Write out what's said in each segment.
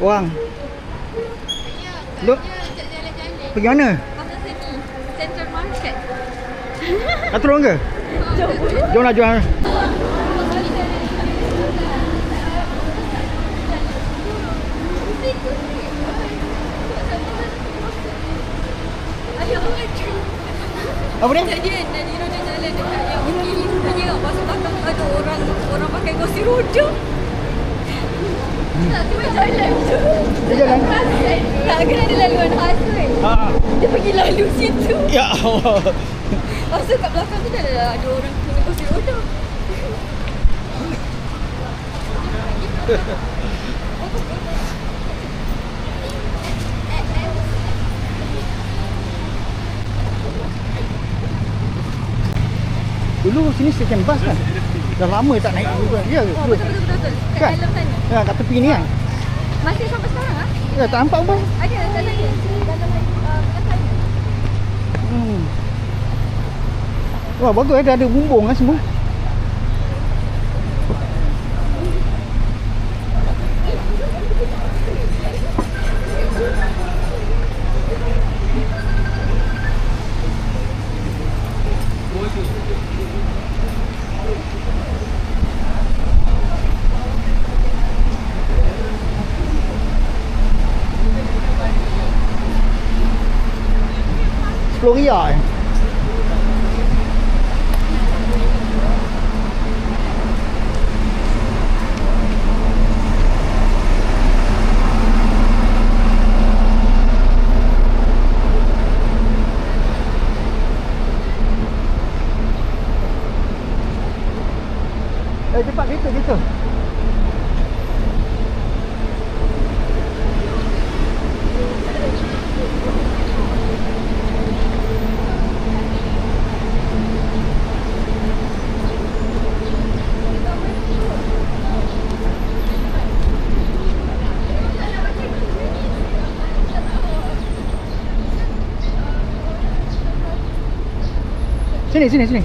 Orang. Lu pergi mana? Pasar sini. Central Market. Nak turun ke? Jom lah, jom lah. Apa ni? Jadi Nadira dia jalan dekat yang kiri punya. Masa belakang ada orang pakai kursi roda. Tak, dia jalan tu. Dia jalan? Tak, kena ada laluan khas. Haa. Dia pergi lalu situ. Ya Allah. Masa kat belakang tu dah ada orang punya kursi roda. Dulu sini stesen bas kan? Dah lama tak naik juga. Ya ke? Oh, betul. Kat Kan? dalam sana. Ya, kat tepi ni kan? Masih sampai sekarang ah? Ya, tak nampak pun. Ada kat sana. Dalam sana. Wah, bagus dah ada bumbung kan semua. Floria eh. Cepat gitu. Sini.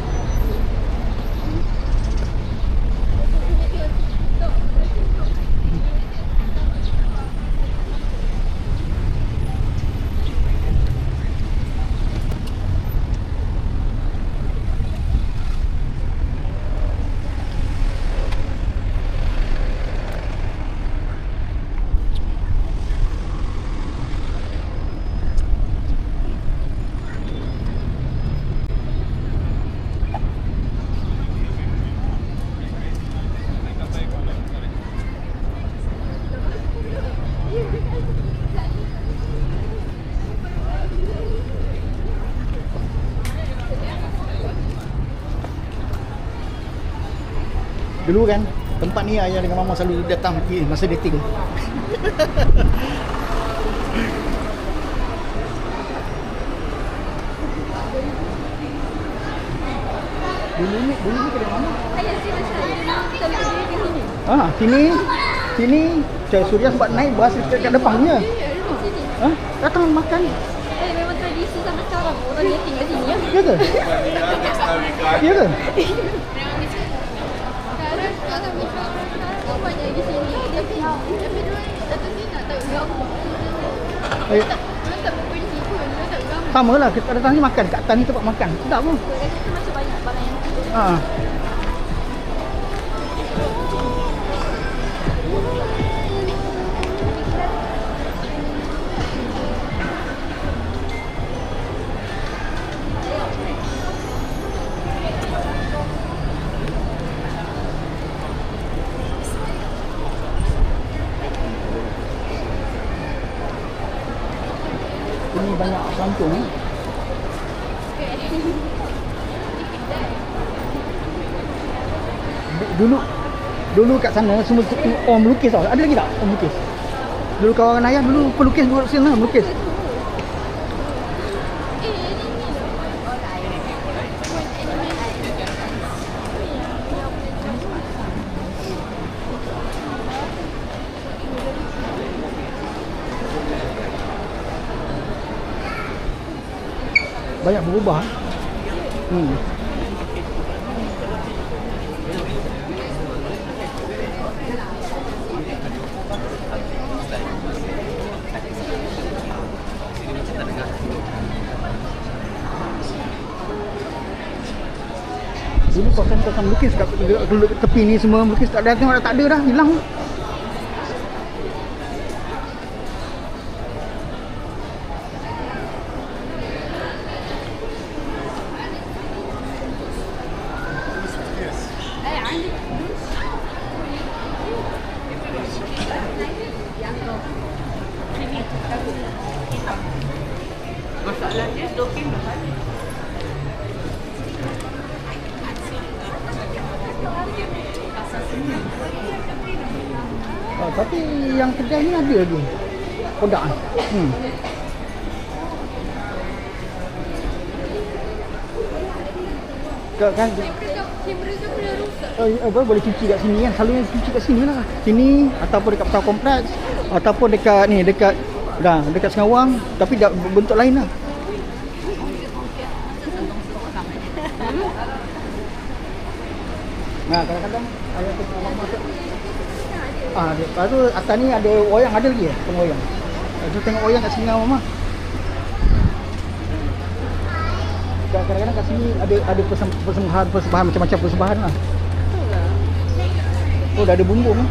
Dulu kan tempat ni ayah dengan mama selalu datang pergi masa dating. Dulu ni kedai mana? Ayah sini saya berdiri di sini. Sini Cik Surya sempat naik bas kat depan punya. Sini. Datang makan. Memang tradisi sampai sekarang orang dating kat sini ya. Ya ke? Ya ke? Sekarang banyak di sini. Tapi dulu datang sini nak tahu gambar. Tak berpolisi pun, tak gambar. Sama lah, kita datang ni makan kat atas ni tempat makan. Sedap pun. Kita macam banyak barang yang Ini banyak pelancong ni. Dulu kat sana semua orang melukis tau. Ada lagi tak orang melukis? Dulu kawan ayah dulu pelukis duduk sini lah melukis. Banyak berubah. kawasan melukis kat tepi ni semua melukis tak ada, tengok dah tak ada dah, hilang. Masalah dia stokin mahal. Tapi yang kedai ni ada lagi produk kan? Kan Kamera tu boleh rusak. boleh cuci kat sini kan, selalunya cuci kat sini lah, sini ataupun dekat Petang Kompleks ataupun dekat ni, dekat Sengawang, tapi dah bentuk lain lah. Nah, kadang-kadang ayah tu abang masuk. Lepas tu atas ni ada wayang, ada lagi tengok wayang. Tu tengok wayang kat sini mama. Kadang-kadang kat sini ada persembahan macam-macam persembahan lah. Oh, dah ada bumbung.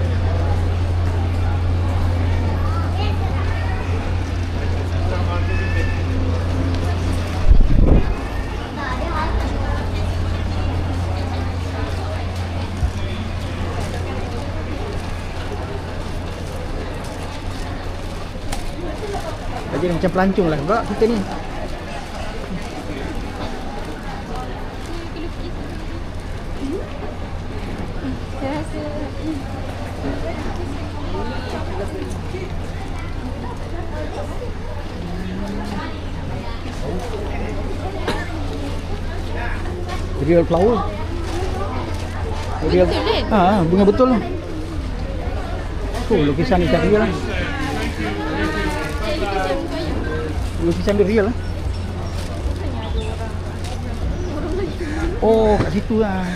Jadi macam pelancong lah pula kita ni. Saya rasa real flower. Real. Betul kan? Bunga betul lah. Lukisan ni tak real lah. Lukisan dia real lah. Oh, kat situ lah.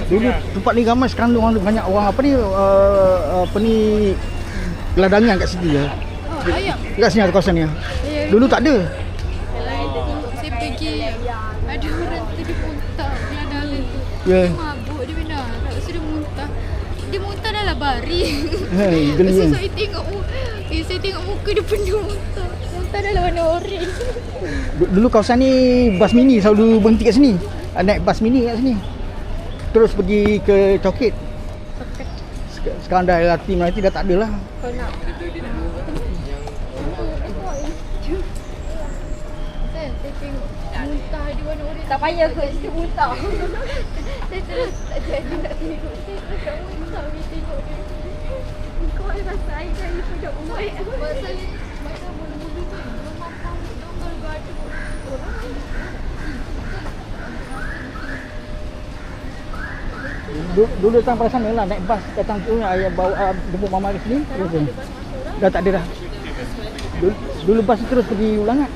Dulu tempat ni ramai, sekarang tu banyak orang apa ni geladangan kat situ je. Oh, ayam. Dekat sini ada kawasan ni. Dulu tak ada. Saya pergi, ada orang tu dia muntah gelandangan tu. Ya. Dia mabuk, dia benar. Lepas tu dia muntah. Dia muntah dalam baring. Geli Lepas tu kan? saya tengok muka dia penuh muntah. Muntah dalam warna oren. Dulu kawasan ni bas mini selalu berhenti kat sini. Naik bas mini kat sini. Terus pergi ke Coket. Sekarang dah LRT Melati dah tak ada lah. Kau nak? Saya tengok muntah di warna oren. Tak payah kot, dia muntah. Saya terus tak jadi nak tengok. Saya terus kat muntah bila tengok dia. Kau ada rasa air saya pun dah umat. Masa mula-mula tu memang pamuk donggal gaduh. Dulu datang pada sana lah, naik bas datang tu, ayah bawa jemput mama ke sini. Dah tak ada dah. Dulu bas terus pergi Ulangat.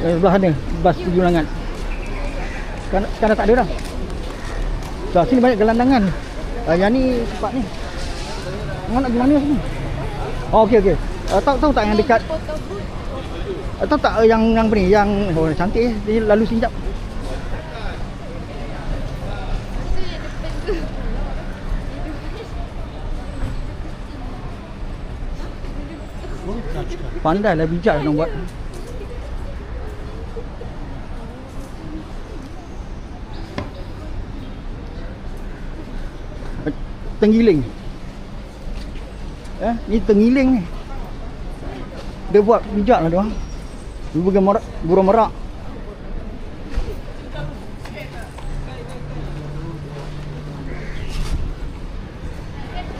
Sebelah sana bas pergi Ulangat. Sekarang tak ada dah. Sini banyak gelandangan. Yang ni tempat ni. Kau nak pergi mana sini? Oh, okey. Tahu tak yang dekat? Tahu tak yang apa ni? Yang cantik dia lalu sini jap. Pandai lah, bijak nak buat. Tenggiling. Ni tenggiling ni. Dia buat bijak lah dia orang. Dia burung merak.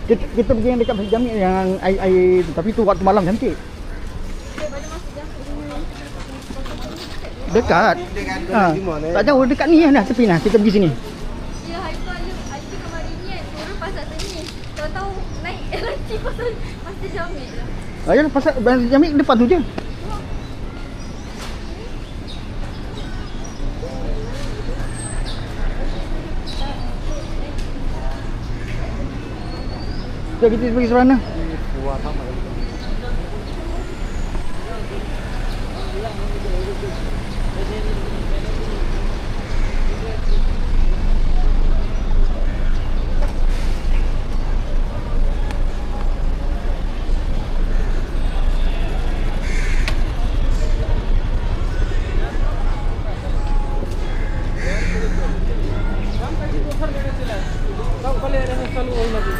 Kita pergi yang dekat Masjid Jami yang air tu, tapi tu waktu malam cantik. Dekat. Tak jauh, dekat ni lah tepi nah. Kita pergi sini. Ya, hari tu Ayu kemarin ni turun pasal sini. Tahu-tahu naik LRT pasal Masjid Jami lah. Ya, pasal Masjid Jami depan tu je. Kita pergi sebelah mana? Kau boleh ada selalu orang lagi.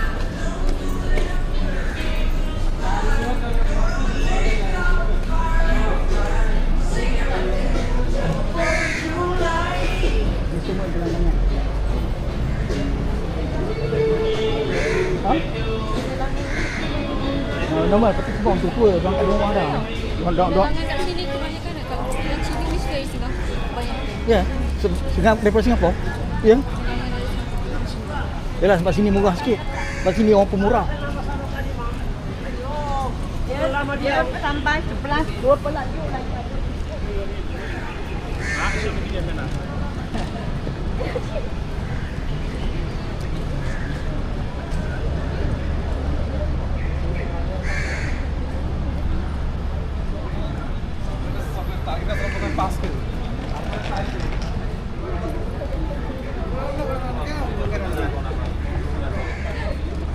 Ini semua gelandangan. Ha? Normal, tapi sebab tu tua, orang kat rumah dah. Orang Kat sini kebanyakan kat yang Cili ni sekali Singapura banyak. ya, daripada Singapura. Ya. Yalah sebab sini murah sikit. Sebab sini orang pemurah. Dia sampai 11 12 lagi.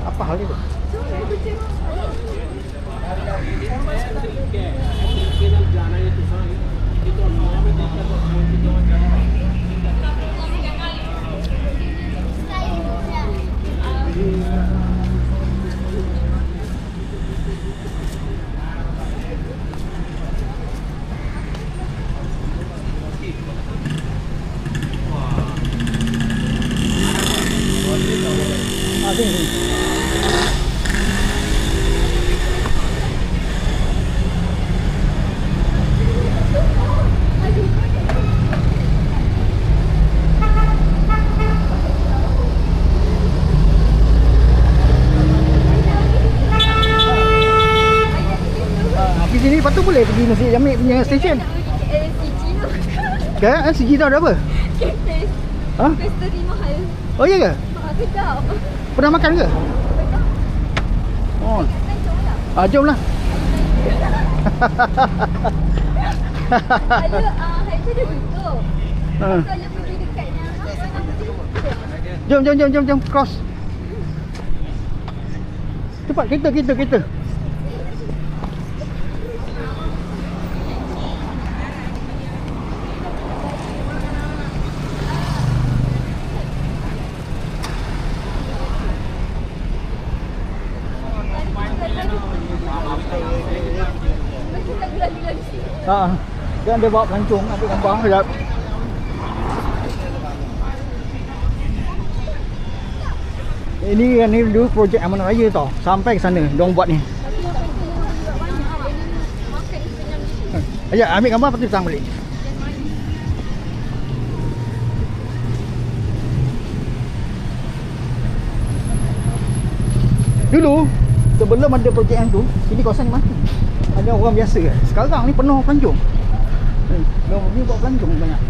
Apa hal itu? Sini. Pergi sini, lepas tu boleh pergi Masjid Jamik punya stesen. CG tu. Kan? CG tu ada apa? Cafe. Ha? Pastry mahal. Oh iya ke? Kejap. Pernah makan ke? Oh. Jom lah. Ada hari tu dia tutup. Ha. Kalau pergi dekatnya Jom, cross. Cepat, kereta. Kan dia bawa pelancong, ambil gambar sekejap. Ini dulu projek Amanah Raya tau. Sampai ke sana, diorang buat ni. Ajak ambil gambar, lepas tu datang balik. Dulu, sebelum ada projek yang tu, sini kawasan ni mati. Ada orang biasa. Sekarang ni penuh pelancong. Ni buat pelancong banyak.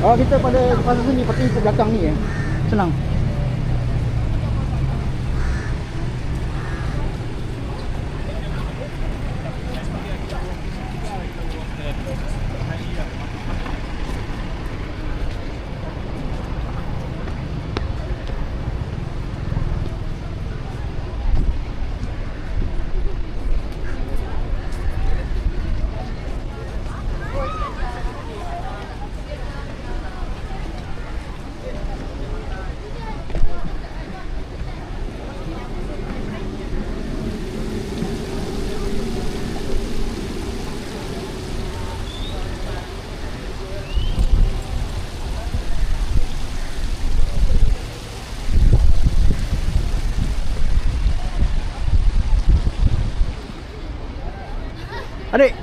Kalau kita pada pasal sini, peti ke belakang ni senang. Adik,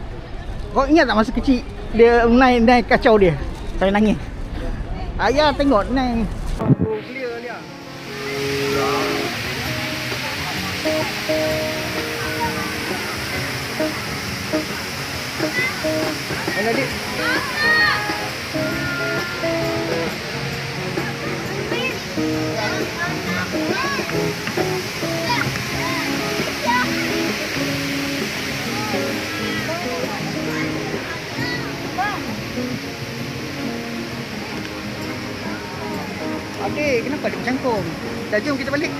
kau ingat tak masa kecil dia naik kacau dia? Saya nangis. Ayah tengok naik. Oh, clear dia. Mana adik? Adik, kenapa adik bercangkung? Dah jom kita balik.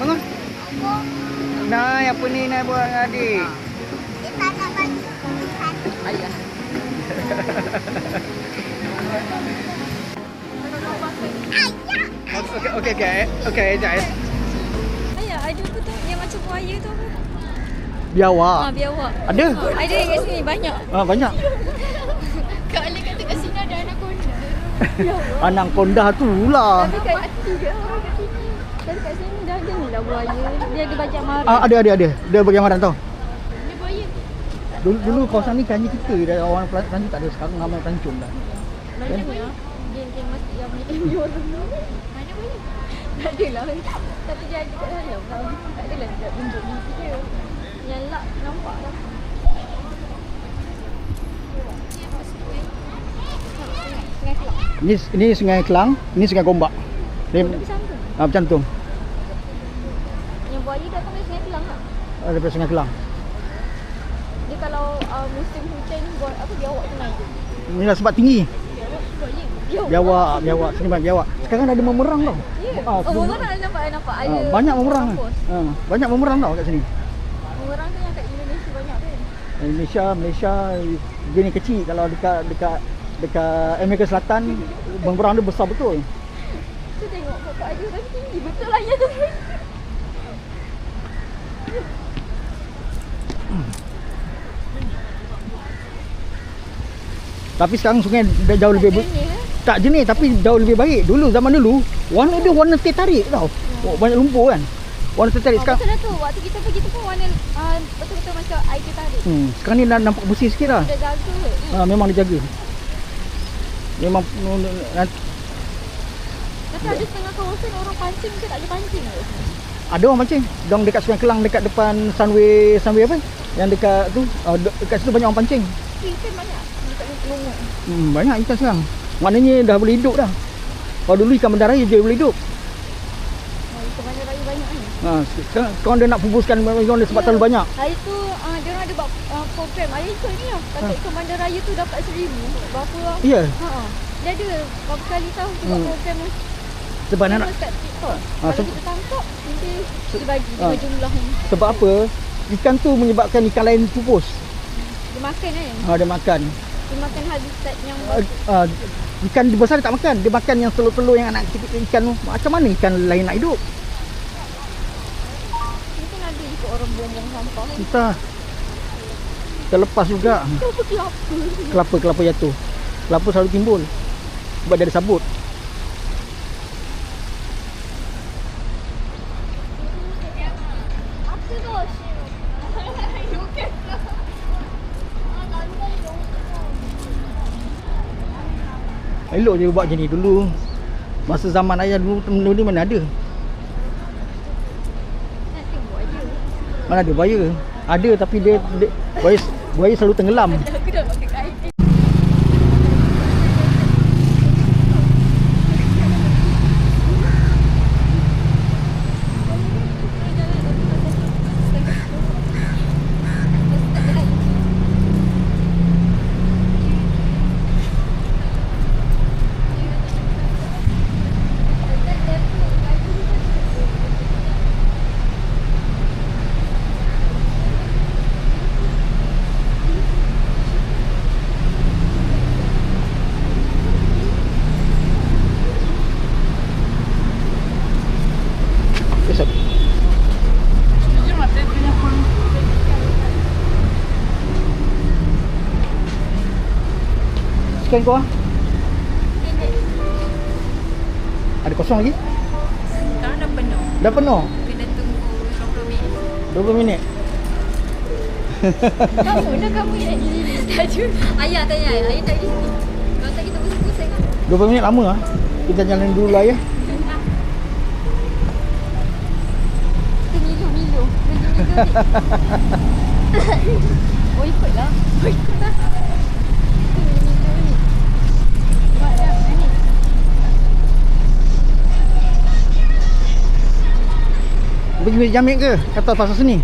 Bangun. Nah, apa ni nak buat dengan adik? Kita nak bagi ikan. Ayah. Okey, Jais. Ayah, ada apa tu? Yang macam buaya tu apa? Biawak. Biawak. Ada? Ada kat sini banyak. Banyak. Kak Ali kata kat sini ada anaconda. Anak kondah tu lah. Tapi kat orang kat sini. Tapi kat sini dah ada ni lah buaya. Dia ada bajak marah. Ada. Dia bagian mana tau? Dia buaya. Dulu kawasan ni kanji kita dah, orang Pelancongan tak ada, sekarang ramai pelancong dah. Macam ni lah. Geng-geng mesti yang ni orang. Mana buaya? Tak adalah. Tapi dia ada kat dalam tau. Tak adalah dia tunjuk ni dia. Yang lak nampak lah. Sungai Kelang. Ini Sungai Kelang, ini Sungai Gombak. Dia bercantum. Yang buaya datang dari Sungai Kelang lah. Daripada Sungai Kelang. Dia kalau musim hujan buat apa biawak tu naik. Ini dah sebab tinggi. Biawak. Biawak, sini banyak biawak. Sekarang dah ada memerang tau. Ya. Memerang nampak. Ada. Banyak memerang. Banyak memerang tau kat sini. Memerang tu yang kat Indonesia banyak kan? Malaysia gini kecil, kalau dekat Amerika Selatan memerang dia besar betul. Tu tengok kakak ada tapi tinggi betul lah ya tu. Tapi sekarang sungai dah jauh lebih tak jernih, tapi jauh lebih baik. Zaman dulu warna dia warna teh tarik tau. Banyak lumpur kan. Warna teh tarik sekarang. Betul lah tu. Waktu kita pergi tu pun warna betul-betul macam air teh tarik. Sekarang ni dah nampak bersih sikit lah. Dia jaga ke? Memang dia jaga. Memang tapi ada setengah kawasan orang pancing ke tak ada pancing ke? ada orang pancing. Dong dekat Sungai Kelang, dekat depan Sunway apa? Yang dekat tu, dekat situ banyak orang pancing. Ikan banyak dekat Longok. Banyak ikan sekarang. Maknanya dah boleh hidup dah. Kalau dulu ikan bandaraya je boleh hidup. Ikan bandaraya banyak ni. Sekarang korang dia nak pupuskan ikan dia sebab terlalu banyak. Hari tu dia orang ada buat program. Ayah ikut ni lah. Kata ikan bandaraya tu dapat 1,000. Berapa lah? Ya. Dia ada berapa kali tahu tu buat program ni. Sebab nak kat TikTok. Kalau kita tangkap, nanti dia bagi dengan jumlah ni. Sebab apa? Ikan tu menyebabkan ikan lain pupus. Dia makan kan? Dia makan. Dia makan habitat yang ikan besar dia tak makan. Dia makan yang telur-telur yang anak kecil ikan tu. Macam mana ikan lain nak hidup? mungkin ada ikut orang buang-buang sampah kan? Entah. Terlepas juga. Kelapa jatuh. Kelapa selalu timbul sebab dia ada sabut. Elok je buat macam ni dulu. Masa zaman ayah dulu ni mana ada. Mana ada buaya. Ada tapi dia buaya selalu tenggelam. Aku dah pakai kain. Scan kau ada kosong lagi? Sekarang dah penuh. Dah penuh? Kena tunggu 20 minit. Kamu yang di sini. Ayah tanya, ayah tak di sini. Kalau tak kita pusing-pusing kan. 20 minit lama lah. Kita jalan dulu lah ya. Milu. Oh ikutlah. Pergi Jamik ke? Kata pasal sini?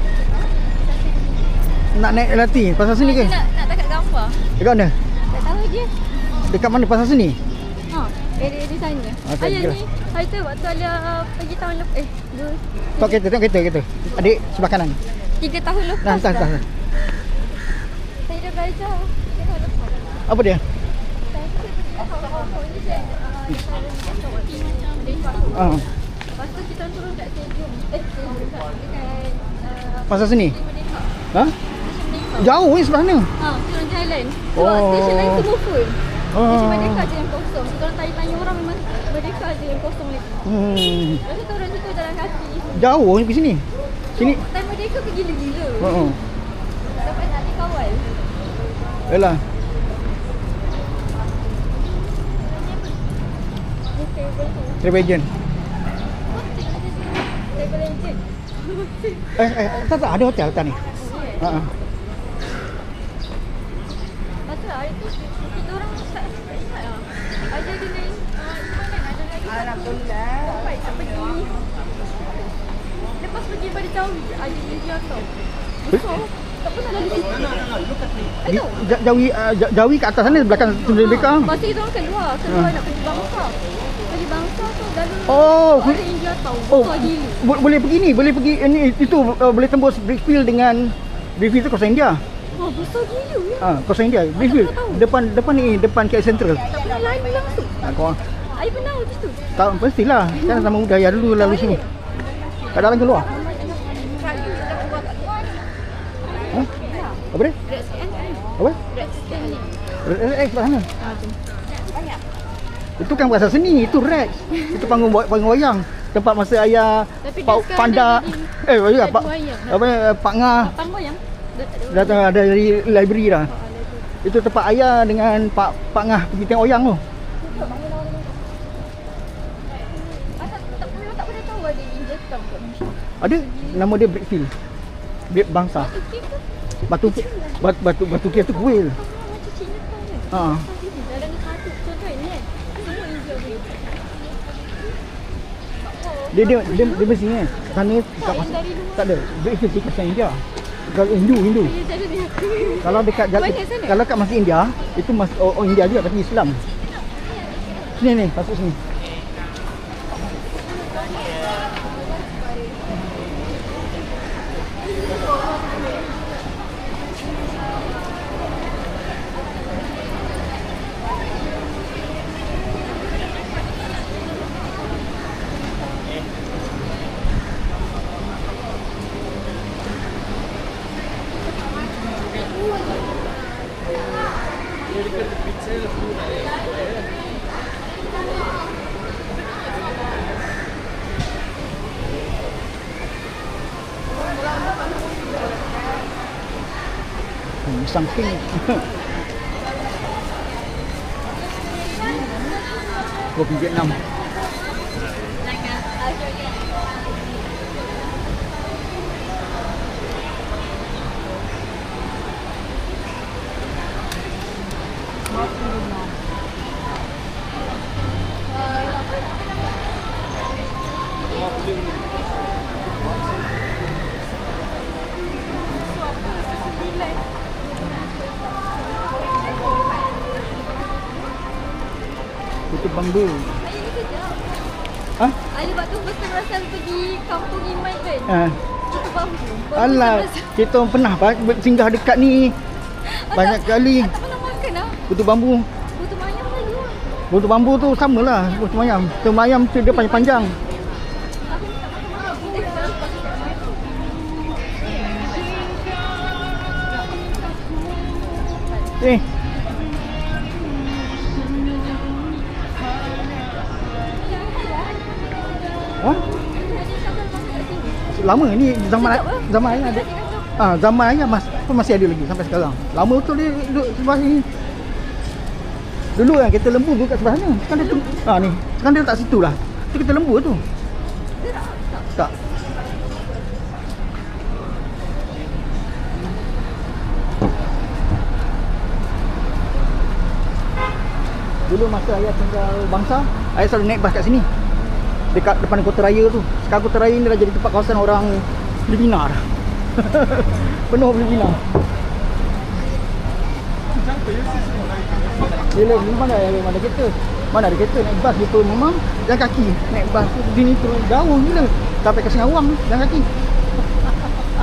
Nak naik LRT pasal sini ke? Nak takat gambar. Dekat mana? Tak tahu dia. Dekat mana pasal sini? Di sana. Okey, Ayah okey. ni, saya tu waktu Alia pergi tahun lepas. Tengok kereta. Adik sebelah kanan. 3 tahun lepas. Nah, entah. Saya dah belajar 3 tahun lepas. Apa dia? Saya pergi Hong Kong ni saya Ah, lepas tu kita turun kat stadium. Dekat pasal sini. Merdeka. Ha? Jauh ni sebelah mana? Turun jalan. So, Oh. station lain semua full. Oh. Station Merdeka je yang kosong. So, kalau tanya orang memang Merdeka je yang kosong lagi. Lepas tu turun situ jalan kaki. Jauh ni pergi sini. Sini. Time Merdeka pergi gila-gila. Oh. Dapat nak dikawal. Yalah. Travel agent. Travel agent. Tak ada hotel ni. Ha. Pasal hari tu kita orang tak ingat lah. Ada dengan Iman kan ada lagi. Alhamdulillah. Sampai tak pergi. Lepas pergi pada Jawi ada India tau. Besar. Tak pernah lalu situ. Jawi kat atas sana belakang Merdeka. Lepas tu kita orang keluar nak pergi Bangsa. Pergi Bangsa tu lalu Oh, ada India tau. Oh, Besar gila. boleh pergi ni, boleh pergi ni itu boleh tembus Brickfield dengan Brickfield tu kawasan India. Oh, besar gila ya. Kawasan India. Brickfield depan ni depan KL Central. Tak pernah lalu langsung. Kau Air pernah di situ. tak mestilah. Kan sama budaya dulu lalu sini. Kat dalam keluar. Ha? Apa dia? Red scan kan? Apa? Red scan ni. Sebelah sana. Itu kan bahasa seni, itu Rex. Itu panggung wayang. Tempat masa ayah Tapi Pak dia sekarang Panda dah jadi Pak wayang. apa Pak Ngah Panggung yang datang ada dari library dah. Itu tempat ayah dengan Pak Ngah pergi tengok wayang tu. Tak pernah tahu ada India Town kat Malaysia. Ada nama dia Brickfield. Brick bangsa. Batu kia tu kuil. Macam Cina Town kan? Ha. Dalam satu contoh ni kan. Semua India punya. Dia mesti kan. Sana tak yang dari luar. tak ada. Brickfield tu kawasan India. Kalau Hindu. Dia jadi dia. Kalau dekat Banyak sana? kalau kat masjid India, itu India juga tapi Islam. Sini masuk sini. Samping kopi Vietnam. Tutup bambu. Ha? Ada waktu first time rasa pergi kampung Iman kan? Ha. Itu bambu. Alah, kita orang pernah singgah dekat ni banyak kali. Tak pernah makan lah. Butuh bambu. Butuh mayam lagi lah. Butuh bambu tu samalah butuh mayam. Butuh mayam tu dia panjang-panjang. Eh. Ha? Lama ni zaman ayah ada. Zaman ayah masih ada lagi sampai sekarang. Lama betul dia duduk sebelah sini. Dulu kan kereta lembu duduk kat sebelah sana. Sekarang dia ni. Sekarang dia letak situ lah. Tu kereta lembu tu. Tak. Dulu masa ayah tinggal Bangsa, ayah selalu naik bas kat sini. Dekat depan Kota Raya tu. Sekarang Kota Raya ni dah jadi tempat kawasan orang Filipina dah. Penuh Filipina. Bila mana ada kereta. Mana ada kereta naik bas dia turun rumah, jalan kaki. Naik bas tu sini turun jauh gila. Sampai ke Singawang jalan kaki.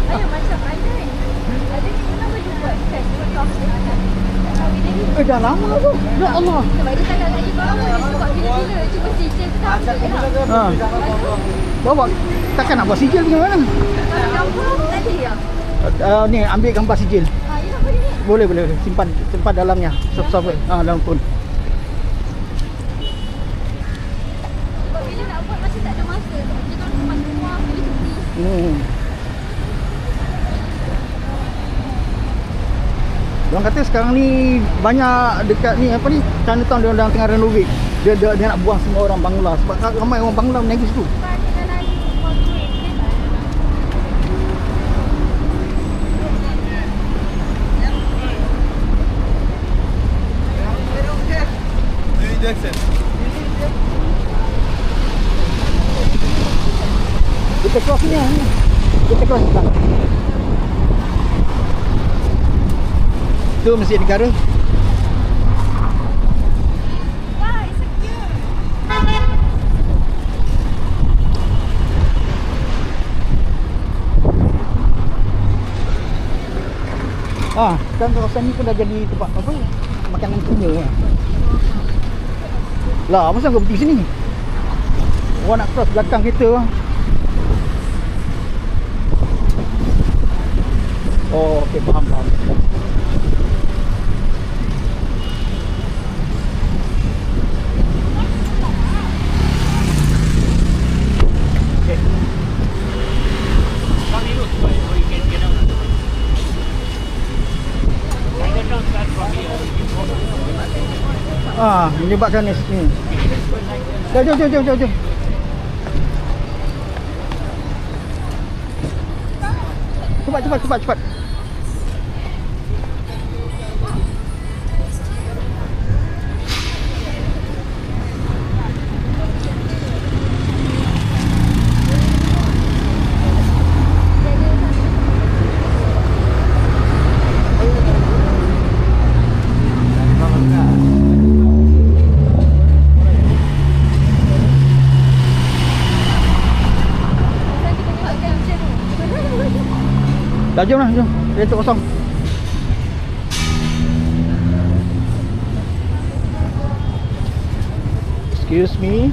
Ayah macam ada ni. Ada ni kenapa dia buat kan? Dah lama tu. Ya Allah. Sebab dia tak nak lagi bawa. Dia suka bila-bila. Cuba sijil tu tak ambil lah. Bawa. Takkan nak buat sijil macam mana? Kalau gambar tadi ya? Ni ambil gambar sijil. Ya nak boleh ni. Boleh. Simpan dalamnya. Soft-soft. Dalam phone. Sebab bila nak buat macam tak ada masa. Kita orang tempat keluar. Bila cuti. Orang kata sekarang ni banyak dekat ni apa ni Chinatown dia orang tengah renovate. Dia nak buang semua orang Bangla sebab ramai orang Bangla berniaga situ. Kita cross ni. Kita cross sebelah. Itu Masjid Negara. Kan kawasan ni pun dah jadi tempat apa? Makanan Cina lah. Lah, apa pasal kau berhenti sini? Orang nak cross belakang kereta lah. Oh, okey, faham. Menyebabkan ni. Jom. Cepat. Dah jom. Kereta kosong. Excuse me.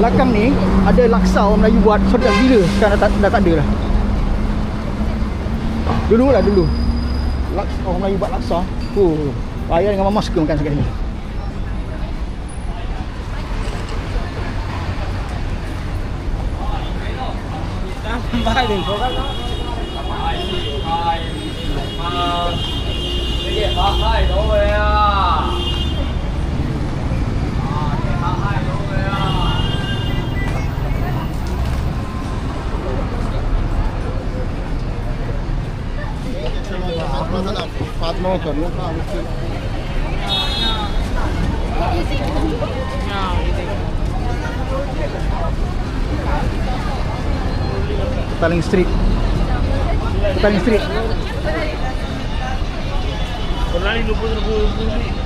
Belakang ni ada laksa orang Melayu buat sedap gila. Sekarang dah tak ada lah. Dulu. Orang Melayu buat laksa. Ayah dengan mama suka makan sekali. Fatma करना था Petaling Street. Pernah ni 20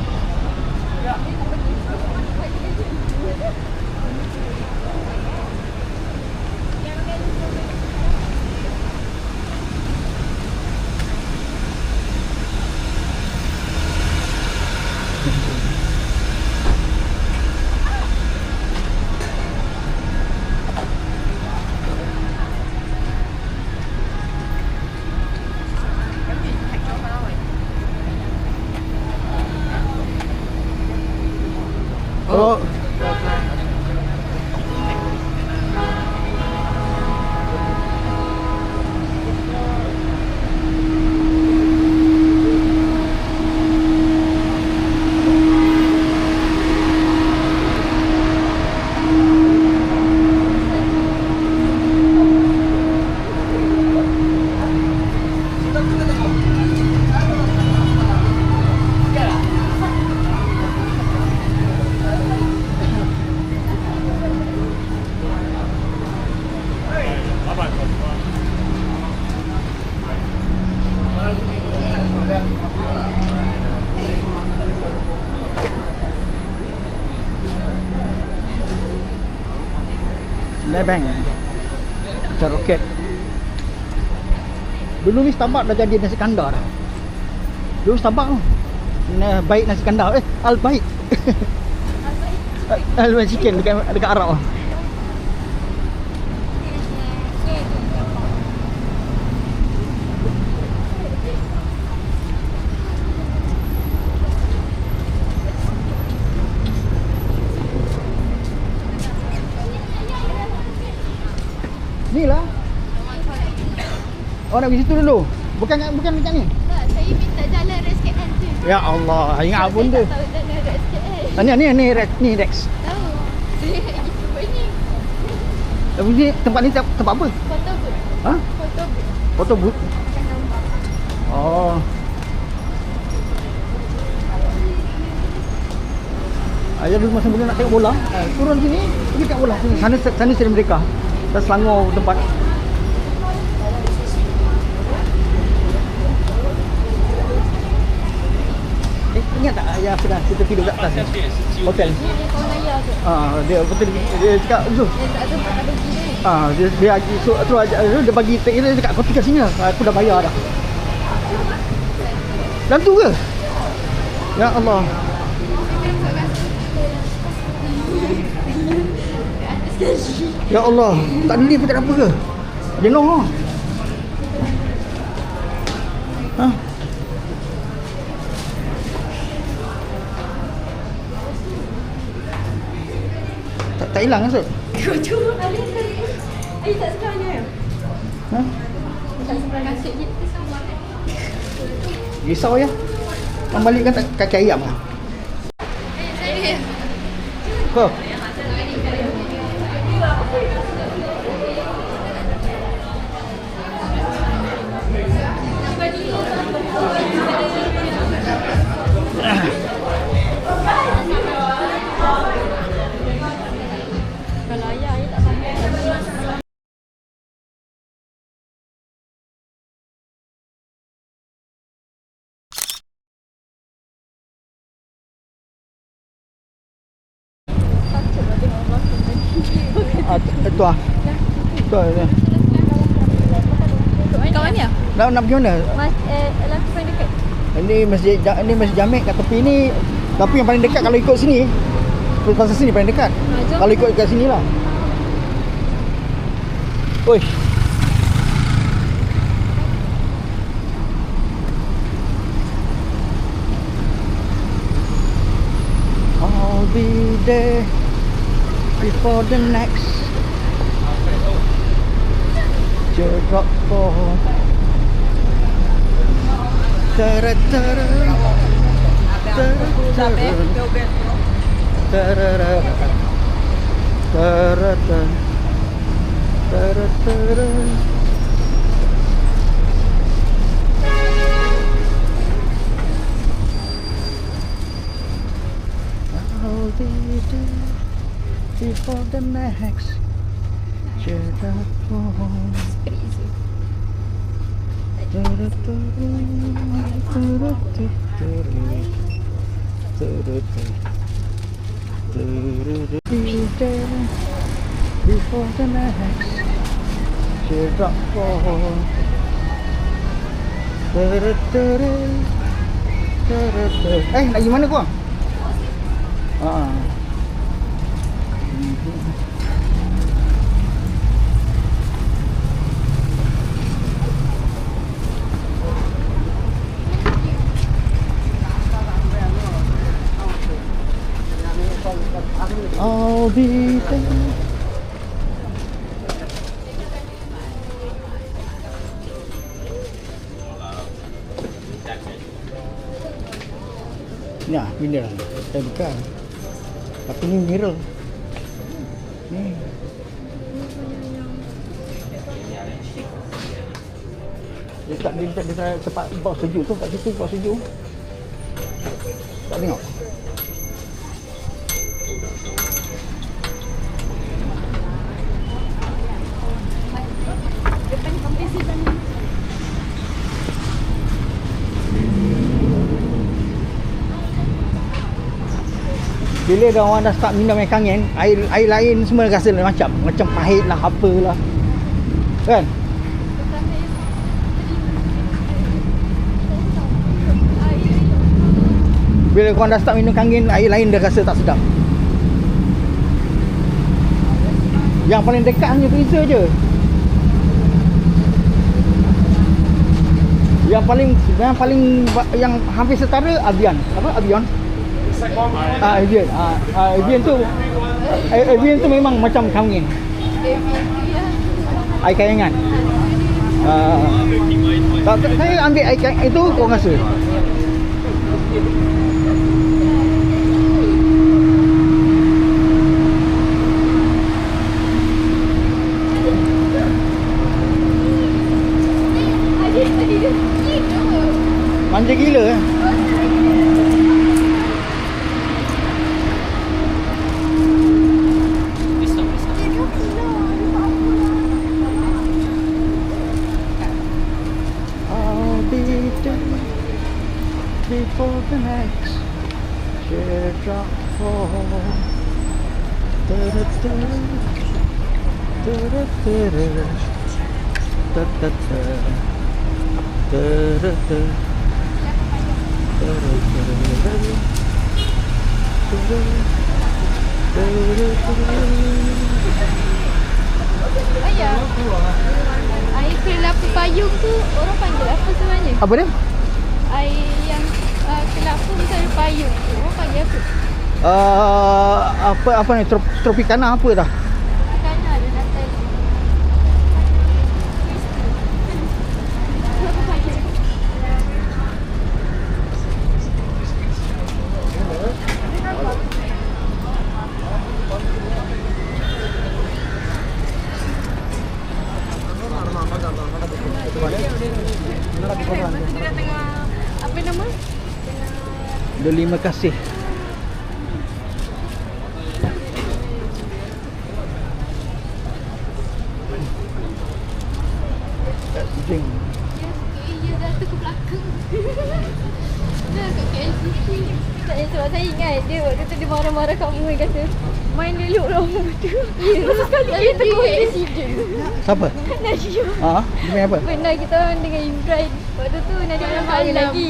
Oh. Maybank. Macam roket. Dulu ni Starbucks dah jadi nasi kandar dah. Dulu Starbucks tu baik nasi kandar. Al-Baik. Al-Baik chicken dekat Arab lah. Ni lah. Oh, nak pergi situ dulu. Bukan dekat ni. Tak, saya minta jalan RSKL je. Ya Allah, ingat apa benda? Tahu jalan RSKL. Ni Rex. Tahu. Saya itu ni. Tapi ni tempat ni tempat apa? Foto booth. Ha? Foto booth. Foto booth. Akan nampak. Oh. Ayah dulu masa mula nak tengok bola, turun sini, pergi tengok bola sini. Sana Stadium Merdeka. Dan Selangor tempat. Ingat tak ayah pernah kita tidur kat atas ni? Hotel. Ni yang kawan ayah tu. Dia betul dia cakap Zul. Yang tak ada tak bagi dia. Dia bagi terus ajak dia bagi tag dia cakap kau tinggal sini lah. Aku dah bayar dah. Dan tu ke? Ya Allah. Ya Allah, tak ada lift pun tak ada apa ke? Jenuh lah. Ha? Tak hilang kan, Sud? Kau cuma kali sekali. Tak sebenarnya. Ha? Tak sebenarnya nasib kita sama. Risau ya. Balik kan kaki ayam lah. Saya. Kau? Kalau ayah tak sampai. Tu ah. Tu ah. Kat mana? Nak pergi mana? Laki paling dekat. Ini masjid Jamek kat tepi ni. Tapi yang paling dekat kalau ikut sini, pasal sini paling dekat. jom. Kalau ikut kat sini lah. Oi. I'll be there before the next teardrop fall. Tara tara tara tara tara tara tara tara. I'll be there before the next teardrop fall. Before the next teardrop fall. Nak pergi mana kau? I'll be there. Nah, mineral. Bukan. Tapi ni mineral. Ni. Dia tempat bawah sejuk tu, kat situ bawah sejuk. Tak tengok. Bila dah orang dah start minum air kangen, air lain semua rasa lain macam pahit lah, apalah. Kan? Bila korang dah start minum kangen, air lain dah rasa tak sedap. Yang paling dekat hanya freezer je. Yang yang hampir setara Avian. Apa Avian? Avian. Avian tu memang macam kangen. Air kayangan. Saya ambil air kayangan itu, korang rasa? Manja gila eh. I'll be there before the next teardrop falls. Ayah, air kelapa payung tu orang panggil apa sebenarnya? Apa dia? Air yang kelapa misalnya payung tu orang panggil apa? Apa ni? Tropicana apa dah? Kan ada natal. Apa panggil? Apa nama? Terima kasih. Jeng. Ya, jatuh ke belakang. Dah kat KLCC. Tak payah sebab saya ingat dia waktu tu dia marah-marah kat mu, dia kata main elok lama tu. Ya, sekali kita tegur accident. Siapa? Nadia. Dia main apa? Pernah kita orang dengan Imran. Waktu tu Nadia belum kahwin lagi.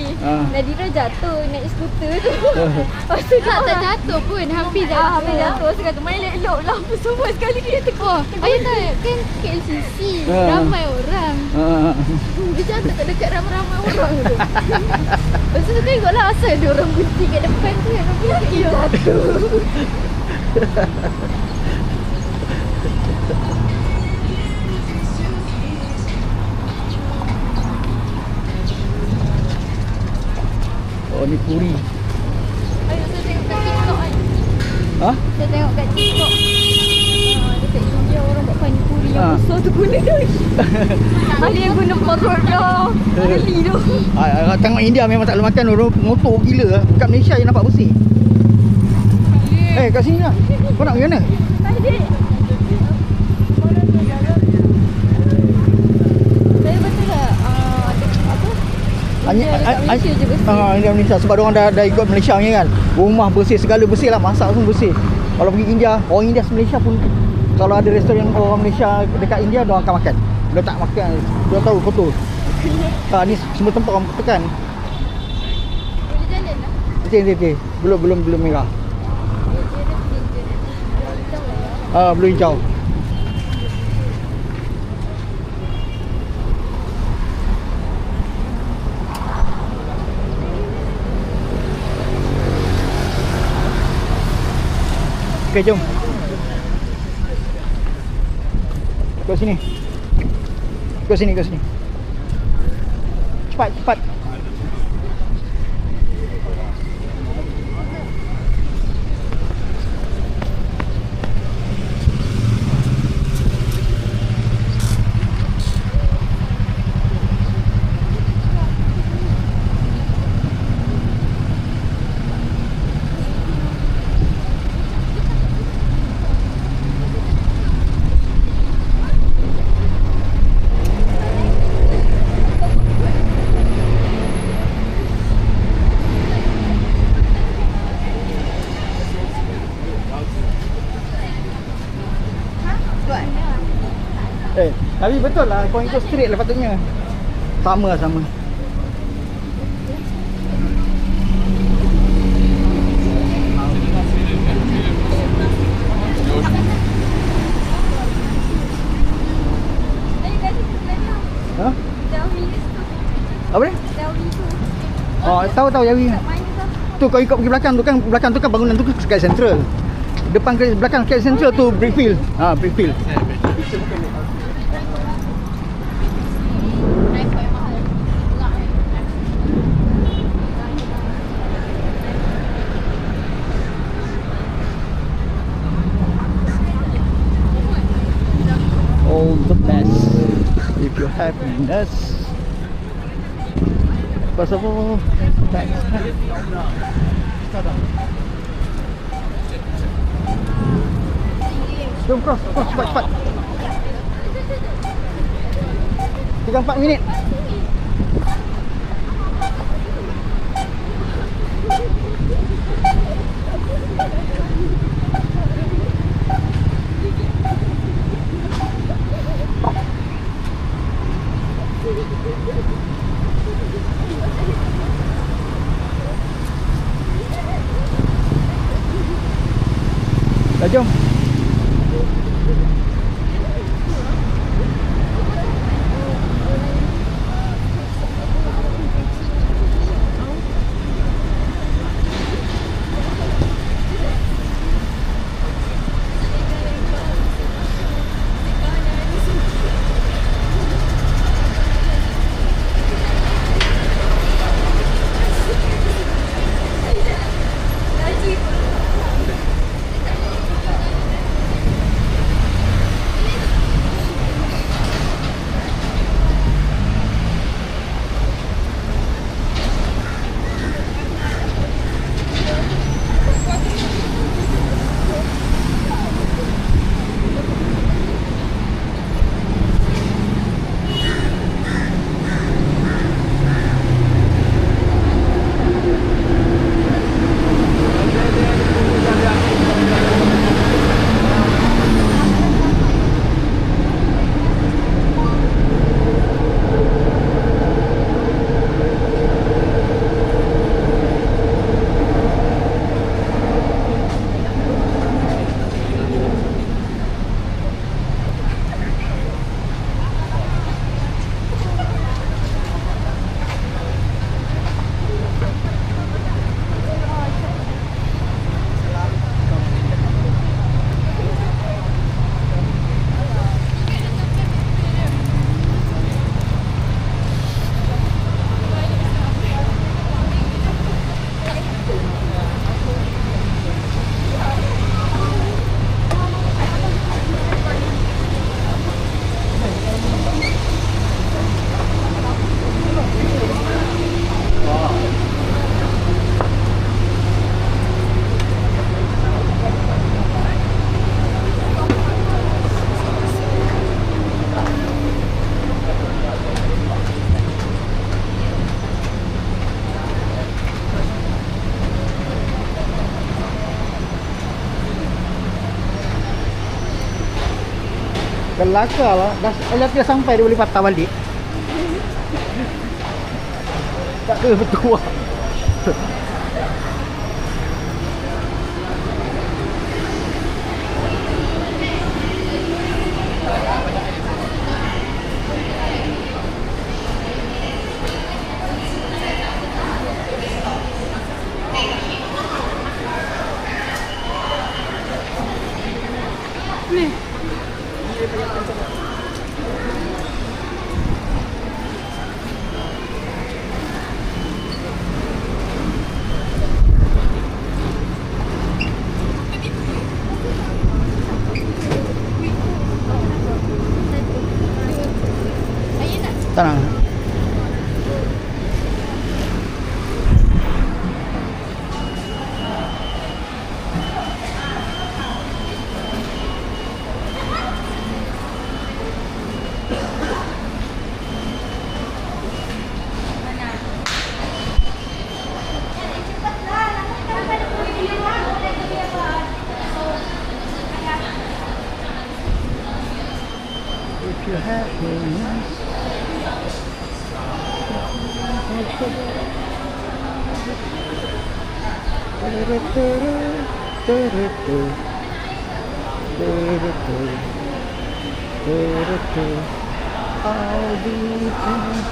Nadira jatuh naik skuter tu. Lepas tu tak jatuh pun, hampir jatuh. Hampir jatuh. Lepas tu kata main elok lah apa semua. Sekali dia tegur. Ayah tak kan KLCC ramai orang. Dia jatuh tak dekat ramai-ramai orang tu. Lepas tu tengoklah asal ada orang berhenti kat depan tu. Yang orang dia jatuh. Oh, ni puri. Ayah saya tengok kat TikTok kan. Saya tengok kat TikTok. Dekat India orang buat panipuri yang besar tu guna doi. Ada yang guna perut dah. Beli tu. Tengok India memang tak boleh makan orang motor gila. Kat Malaysia je nampak bersih. Kat sini lah. Kau nak pergi mana? Adik. Saya betul tak? Malaysia je bersih. India Malaysia sebab orang dah ikut Malaysia ni kan. Rumah bersih, segala bersih lah, masak semua bersih. Kalau pergi India, orang India Malaysia pun kalau ada restoran orang Malaysia dekat India, dia akan makan. Dia tak makan, dia tahu kotor. Ni semua tempat orang tekan. Boleh jalan lah. Okey. Belum merah. Belum hijau. Okey, jom. Ke sini. Cepat. Tapi betul lah, kau ikut straight lah patutnya. Sama. Ha? Apa ni? Oh, tahu Yawi. Tu kau ikut pergi belakang tu kan bangunan tu kat Central. Depan ke belakang kat Central tu Brickfield. Brickfield. All the best if you happiness. First of all, thanks. Jom cross cepat. 3-4 minit. Dah jom. Kelakar lah. Dah sampai dia boleh patah balik. Tak ada betul. Tenang. your happiness. I'll be there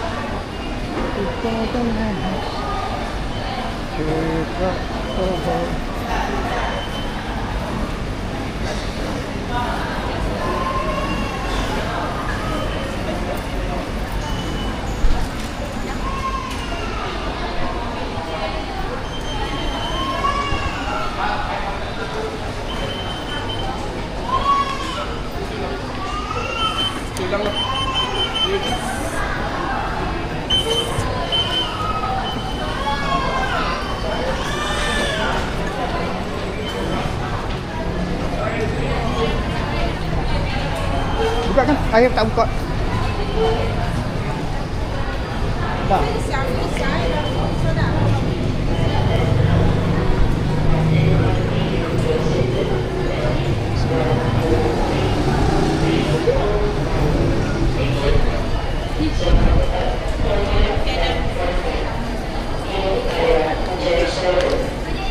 before the night. Buka kan? Ayah tak buka. Tak.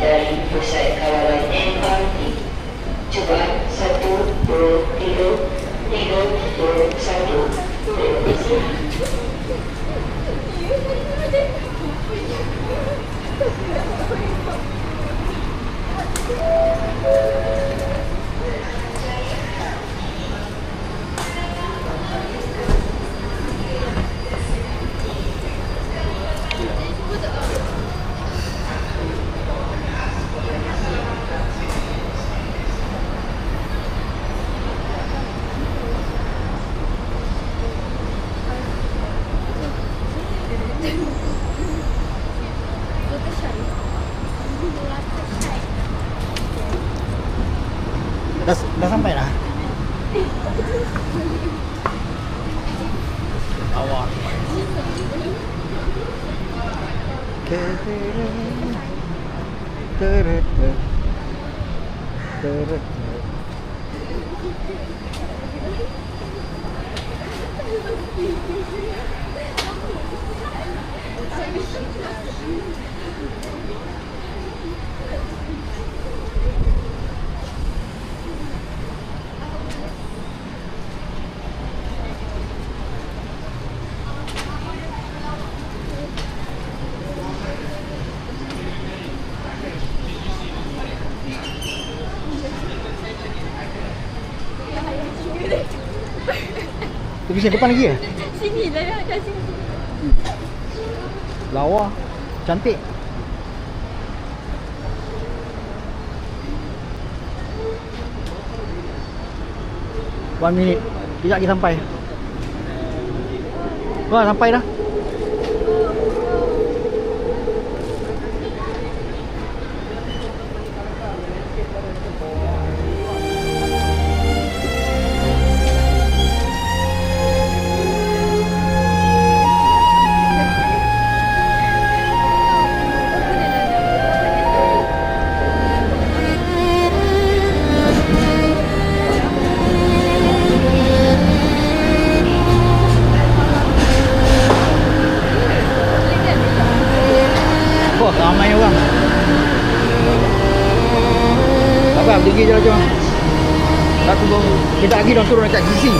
Dari pusat kawalan MRT. Cuba 1, 2, 3, 3, 2, 1. Terima kasih. Dah sampai dah. Awak. Tu bisa depan lagi ya? Sini lah, kat sini. Lawa. Cantik. One minute. Sekejap lagi sampai. Wah, sampai dah. Wah, ramai orang. Tak apa, pergi je lah jom. Tak tunggu. Kita lagi dah turun dekat GC.